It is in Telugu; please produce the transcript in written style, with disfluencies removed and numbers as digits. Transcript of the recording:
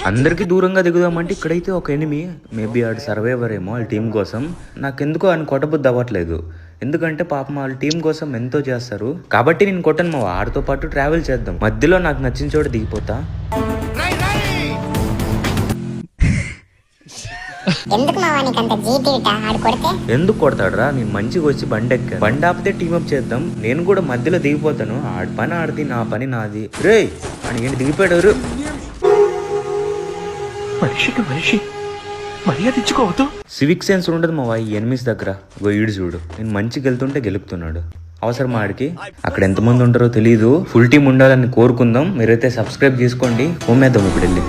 అందరికి దూరంగా దిగుదామంటే ఇక్కడైతే ఒక ఎనిమి, మేబీ ఆడు సర్వైవర్ ఏమో వాళ్ళ టీం కోసం. నాకెందుకో ఆయన కొట్టబుద్ధి అవ్వట్లేదు, ఎందుకంటే పాపం వాళ్ళ టీం కోసం ఎంతో చేస్తారు కాబట్టి నేను కొట్టను మా ఆడితో పాటు ట్రావెల్ చేద్దాం. మధ్యలో నాకు నచ్చిన చోట దిగిపోతా. ఎందుకు కొడతాడురా, నేను మంచిగా వచ్చి బండి ఎక్కా, బండి ఆపితే టీమప్ చేద్దాం. నేను కూడా మధ్యలో దిగిపోతాను, ఆడి పని ఆడిది, నా పని నాది. రే అని ఏంటి దిగిపోయాడు. మనిషికి మనిషి మర్యాద ఇచ్చుకోవద్దు. సివిక్ సెన్స్ ఉండదు మా వాయి ఎనిమిస్ దగ్గర. ఈడు చూడు, నేను మంచిగా వెళ్తుంటే గెలుపుతున్నాడు. అవసరం ఆడికి. అక్కడ ఎంతమంది ఉంటారో తెలియదు, ఫుల్ టీం ఉండాలని కోరుకుందాం. మీరైతే సబ్స్క్రైబ్ చేసుకోండి, హోమేద్దాం ఇప్పుడు వెళ్ళి.